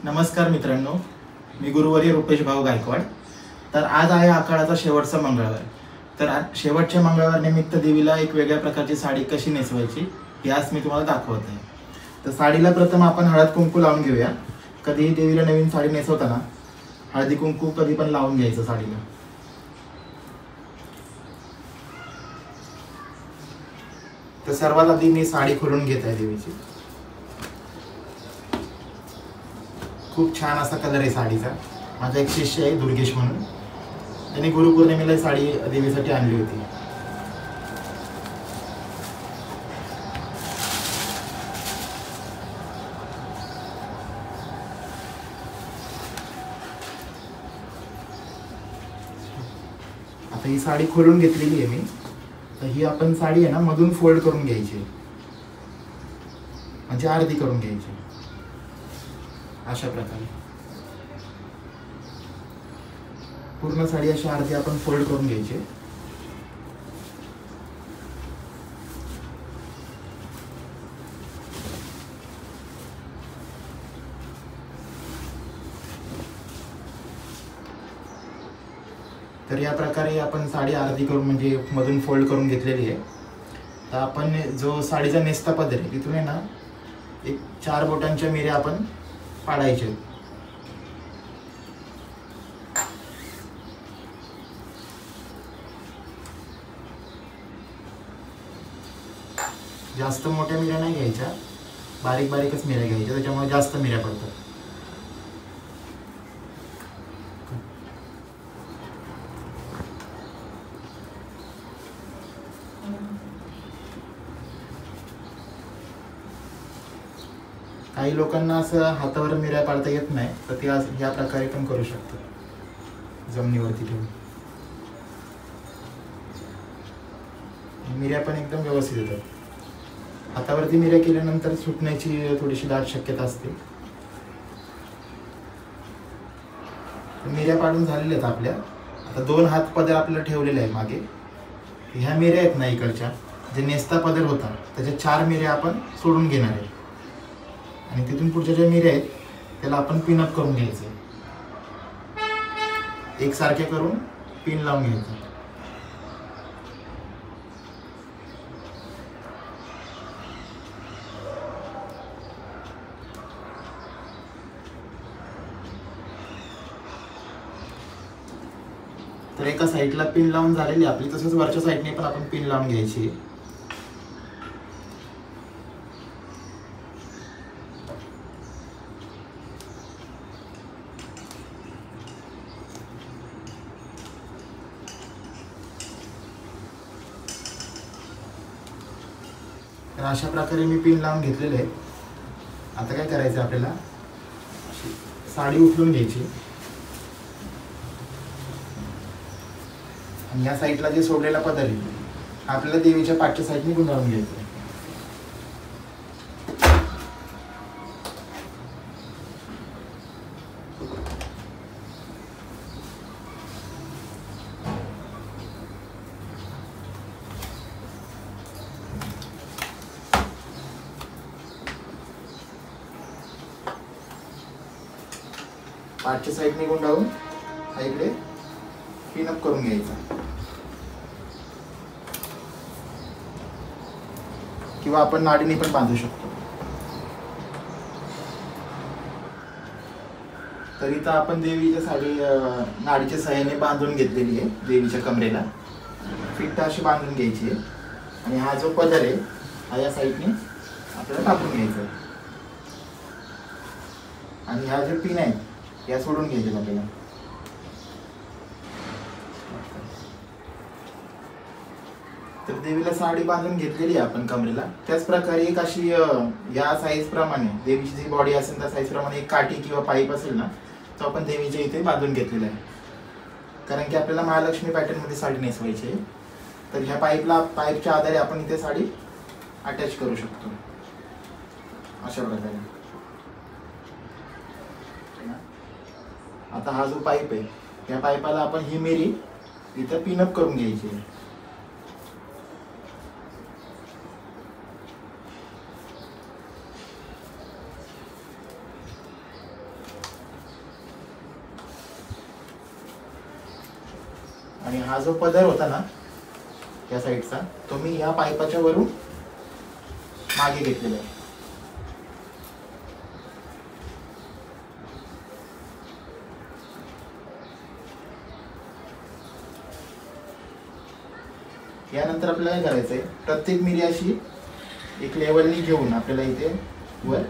नमस्कार मित्रांनो, मी गुरुवर्य रुपेश भाऊ गायकवाड। तर आज आहे आखाडाचा शेवटचा मंगळवार। तर आज शेवटच्या मंगळवार निमित्त देवीला एक वेगळ्या प्रकारची साडी कशी नेसवायची हे आज मी तुम्हाला दाखवत आहे। तर साडीला प्रथम आपण हळद कुंकू लावून घेऊया। कधीही देवीला नवीन साडी नेसवताना हळदी कुंकू कधी पण लावून घ्यायचं साडीला। तर सर्वात आधी मी साडी खोलून घेत आहे देवीची। खूप छान असा कलर आहे साडीचा। माझा एक शिष्य आहे दुर्गेश म्हणून, त्याने गुरुपौर्णिमेला साडी देवीसाठी आणली होती। आता ही साडी खोलून घेतलेली आहे मी। तर ही आपण साडी आहे ना मधून फोल्ड करून घ्यायची, म्हणजे अर्धी करून घ्यायची अशा प्रकारे। पूर्ण साडी अशी अर्धी आपण फोल्ड करून घ्यायची। तर या प्रकारे आपण साडी अर्धी करून म्हणजे मधून फोल्ड करून घेतलेली आहे। तर आपण जो साडीचा नेसता पदर आहे तिथून आहे ना एक 4 बोटांच्या मिऱ्या आपण पाडायचे। जास्त मोठ्या मिऱ्या नाही घ्यायच्या, बारीक बारीकच मिऱ्या घ्यायच्या, त्याच्यामुळे जास्त मिऱ्या पडतात। काही लोकांना असं हातावर मिऱ्या पाडता येत नाही, तर ते या प्रकारे पण करू शकतात जमिनीवरती ठेवून। मिऱ्या पण एकदम व्यवस्थित येतात। हातावरती मिऱ्या केल्यानंतर सुटण्याची थोडीशी दाट शक्यता असते। मिऱ्या पाडून झालेल्या आहेत आपल्या। आता 2 हात पदर आपल्याला ठेवलेले आहे मागे। ह्या मिऱ्या आहेत ना इकडच्या, जे नेसता पदर होता त्याच्या 4 मिऱ्या आपण सोडून घेणार आहे, आणि तिथून पुढच्या ज्या मिऱ्या आहेत त्याला आपण पिनअप करून घ्यायचं, एकसारखे करून पिन लावून घ्यायचं। तर एका साईडला पिन लावून झालेली आपली, तसंच वरच्या साईडने पण आपण पिन लावून घ्यायची। तर अशा प्रकारे मी पिन लावून घेतलेले आहे। आता काय करायचं आपल्याला, साडी उचलून घ्यायची आणि या साईडला जे सोडलेला पदर आहे आपल्याला देवीच्या पाठच्या साईडने गुंडाळून घ्यायचं। पाठच्या साईडने गुंडाळून हा इकडे पिनअप करून घ्यायचा, किंवा आपण नाडीने पण बांधू शकतो। तर इथं आपण देवीच्या साडी नाडीच्या सहाय्याने बांधून घेतलेली आहे। देवीच्या कमरेला फिट्ट अशी बांधून घ्यायची आहे, आणि हा जो पदर आहे हा या साईडने आपल्याला टाकून घ्यायचा आहे, आणि ह्या ज्या पिन आहेत या सोडून घ्यायच्या आपल्याला। तर देवीला साडी बांधून घेतलेली आहे आपण कमरेला। त्याच प्रकारे एक अशी या साईज प्रमाणे देवीची जी बॉडी असेल त्या साईज प्रमाणे एक काठी किंवा पाईप असेल ना, तो आपण देवीच्या इथे बांधून घेतलेला आहे, कारण की आपल्याला महालक्ष्मी पॅटर्न मध्ये साडी नेसवायची आहे। तर ह्या पाईपच्या आधारे आपण इथे साडी अटॅच करू शकतो अशा प्रकारे। आता हा जो पाईप आहे त्या पाईपाला आपण ही मिरी इथं पिनअप करून घ्यायची आहे। आणि हा जो पदर होता ना या साईडचा, तो मी या पाईपाच्या वरून मागे घेतलेला आहे. यानंतर आपल्याला काय करायचंय, प्रत्येक मिरी अशी एक लेवलनी घेऊन आपल्याला इथे वर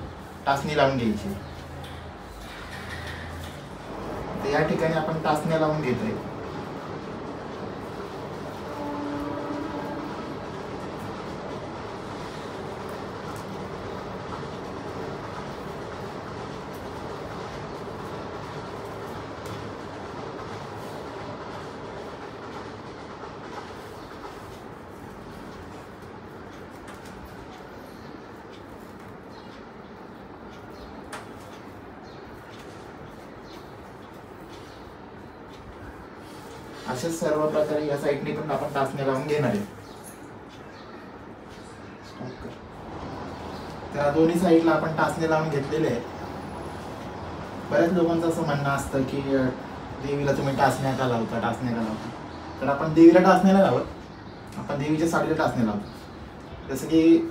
टाचणी लावून घ्यायची. तर या ठिकाणी आपण टाचण्या लावून घेतोय. अशाच सर्व प्रकारे या साईडने पण आपण टाचण्या लावून घेणार आहे. त्या दोन्ही साईडला आपण टाचणे लावून घेतलेले आहे. बऱ्याच लोकांचं असं म्हणणं असतं की देवीला तुम्ही टाचण्या का लावता, टाचण्या का लावता. तर आपण देवीला टाचण्या नाही लावत, आपण देवीच्या साडीला टाचण्या लावतो. जसं की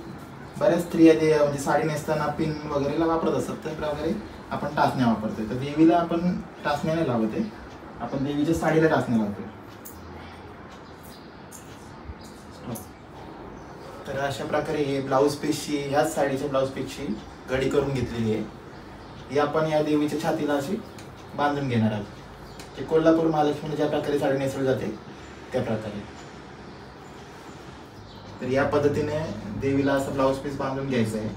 बऱ्याच स्त्रिया म्हणजे साडी नेसताना पिन वगैरेला वापरत असतात, त्या प्रकारे आपण टाचण्या वापरतोय. तर देवीला आपण टाचण्या नाही लावत आहे, आपण देवीच्या साडीला टाचण्या लावतोय. तर अशा प्रकारे हे ब्लाऊज पीसची, ह्याच साडीच्या ब्लाऊज पीसची घडी करून घेतलेली आहे. ही आपण या देवीच्या छातीला अशी बांधून घेणार आहोत. ते कोल्हापूर महालक्ष्मीला ज्या प्रकारे साडी नेसवली जाते त्या प्रकारे. तर या पद्धतीने देवीला असं ब्लाऊज पीस बांधून घ्यायचं आहे.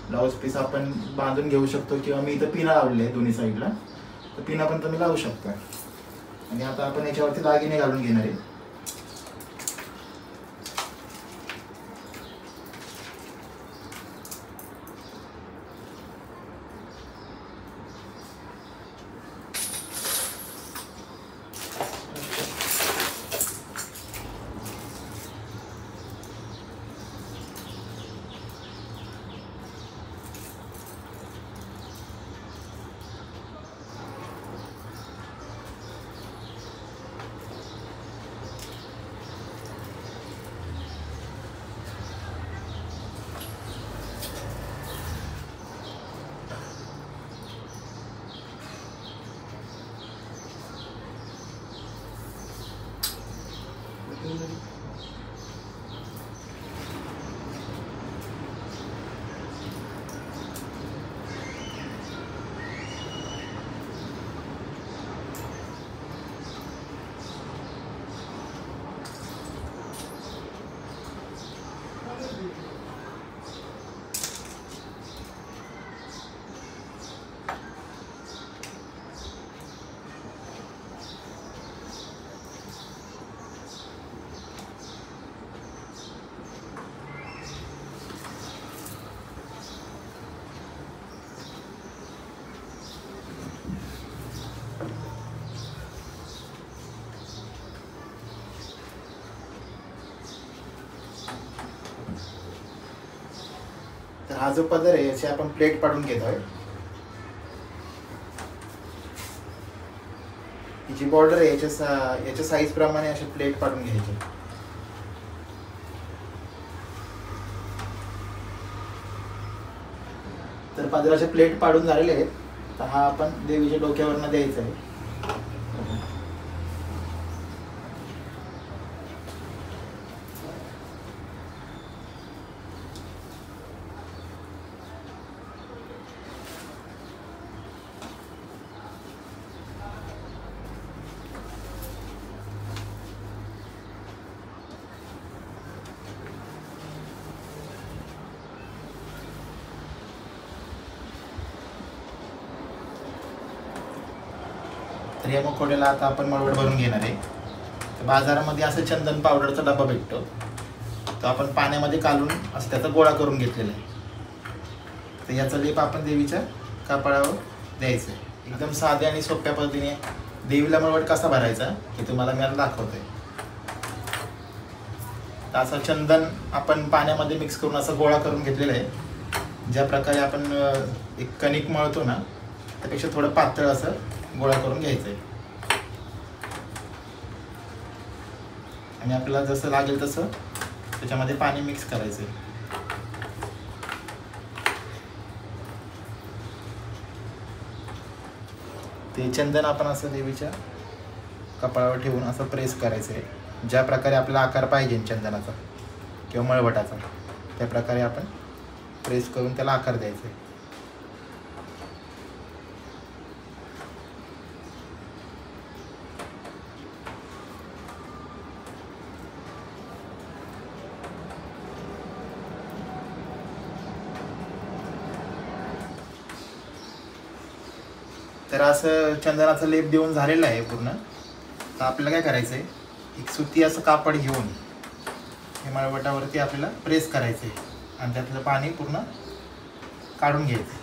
ब्लाऊज पीस आपण बांधून घेऊ शकतो किंवा मी इथं पिना लावलेले आहे दोन्ही साईडला, तर पिना पण तुम्ही लावू शकता. आणि आता आपण याच्यावरती दागिने घालून घेणार आहे. तर हा जो पदर आहे याची आपण प्लेट पाडून घेतोय. जी बॉर्डर आहे याच्या साईज प्रमाणे अशी प्लेट पाडून घ्यायची. तर पदराचे प्लेट पाडून झालेले आहेत. तर हा आपण देवीच्या डोक्यावरनं द्यायचा आहे. तर या मुखवट्याला आता आपण मळवट भरून घेणार आहे. तर बाजारामध्ये असं चंदन पावडरचा डबा भेटतो, तो आपण पाण्यामध्ये काढून असं त्याचा गोळा करून घेतलेला आहे. तर याचा लेप आपण देवीच्या कपाळावर द्यायचं आहे. एकदम साध्या आणि सोप्या पद्धतीने देवीला मळवट कसा भरायचा हे तुम्हाला मी आता दाखवतोय. तर असं चंदन आपण पाण्यामध्ये मिक्स करून असा गोळा करून घेतलेला आहे. ज्या प्रकारे आपण एक कणिक मळतो ना त्यापेक्षा थोडं पातळ असं गोळा करून घ्यायचं आहे. आणि आपल्याला जसं लागेल तसं त्याच्यामध्ये पाणी मिक्स करायचं आहे. ते चंदन आपण असं देवीच्या कपाळावर ठेवून असं प्रेस करायचं आहे. ज्या प्रकारे आपल्याला आकार पाहिजे चंदनाचा किंवा मळवटाचा त्या प्रकारे आपण प्रेस करून त्याला आकार द्यायचा आहे. तर असं चंदनाचा लेप देऊन झालेला आहे पूर्ण. तर आपल्याला काय करायचं आहे, एक सुती असं कापड घेऊन हे मळवटावरती आपल्याला प्रेस करायचं आहे आणि त्यातलं पाणी पूर्ण काढून घ्यायचं.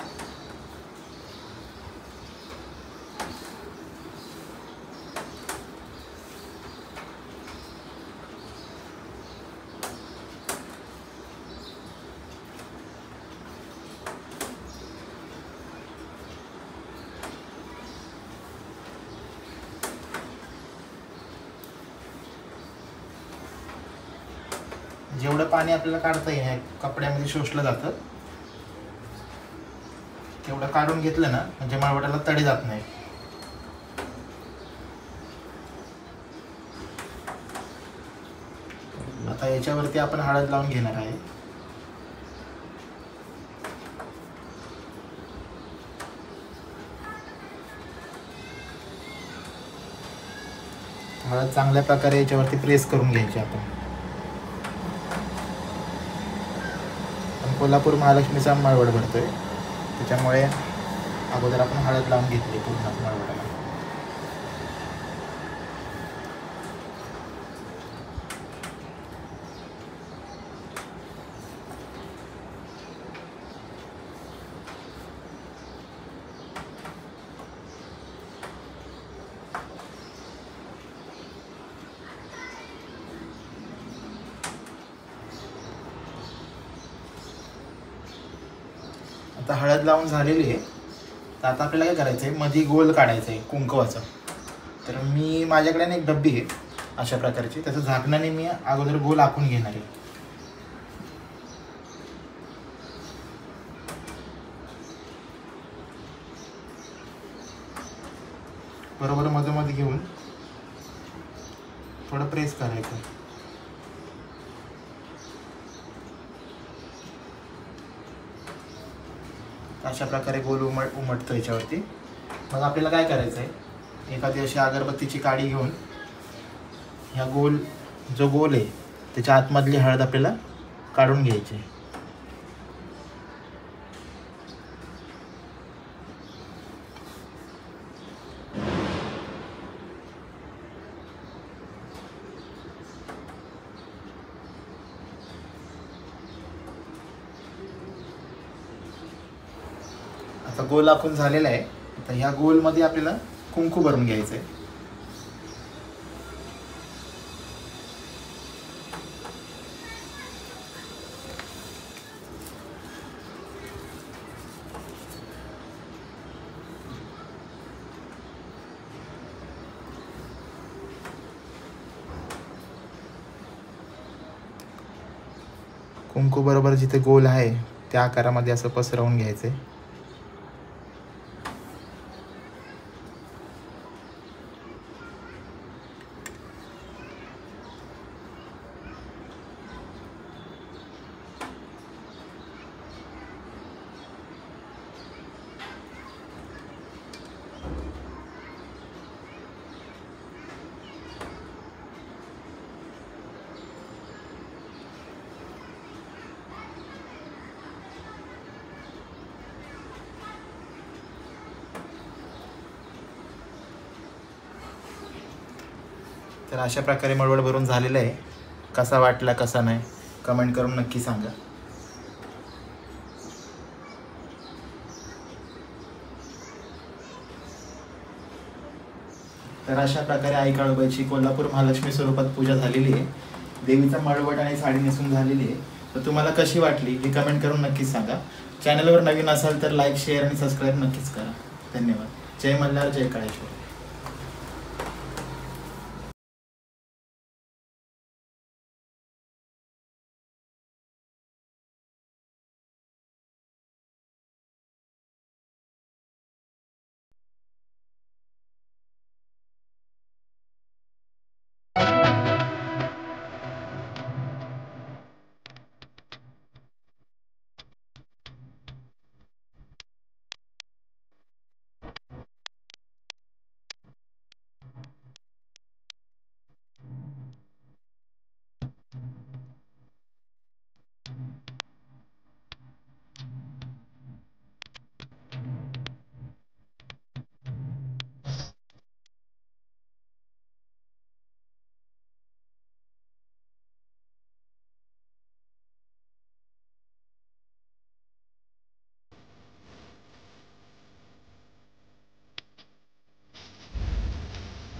जेवढं पाणी आपल्याला काढता येईल कपड्यामध्ये शोषलं जातं तेवढं काढून घेतलं ना म्हणजे मळवटाला तडे जात नाही. आता याच्यावरती आपण हळद लावून घेणार आहे. हळद चांगल्या प्रकारे याच्यावरती प्रेस करून घ्यायची आपण. कोल्हापूर महालक्ष्मीचा मळवट भरतोय त्याच्यामुळे अगोदर आपण हळद लावून घेतली पूर्ण मळवटाला. आता हळद लावून झालेली आहे. तर आता आपल्याला काय करायचं आहे, मध्ये गोल काढायचं आहे कुंकवाचं. तर मी माझ्याकडे एक डब्बी आहे अशा प्रकारची, त्याचं झाकणाने मी अगोदर गोल आखून घेणार आहे. बरोबर मध्ये घेऊन थोडं प्रेस करायचं. अशा प्रकारे गोल उमटतो याच्यावरती. मग आपल्याला काय करायचं आहे, एखादी अशी अगरबत्तीची काडी घेऊन ह्या जो गोल आहे त्याच्या आतमधली हळद आपल्याला काढून घ्यायची. आता गोल आखून झालेला आहे. आता ह्या गोलमध्ये आपल्याला कुंकू भरून घ्यायचं आहे. कुंकू बरोबर जिथे गोल आहे त्या आकारामध्ये असं पसरवून घ्यायचंय. तर अशा प्रकारे मळवट भरून झालेलं आहे. कसा वाटला कसा नाही कमेंट करून नक्की सांगा. तर अशा प्रकारे आई काळूबाईची कोल्हापूर महालक्ष्मी स्वरूपात पूजा झालेली आहे. देवीचा मळवट आणि साडी नेसून झालेली आहे. तर तुम्हाला कशी वाटली हे कमेंट करून नक्कीच सांगा. चॅनलवर नवीन असाल तर लाईक शेअर आणि सबस्क्राईब नक्कीच करा. धन्यवाद. जय मल्हार जय काळेश्वर.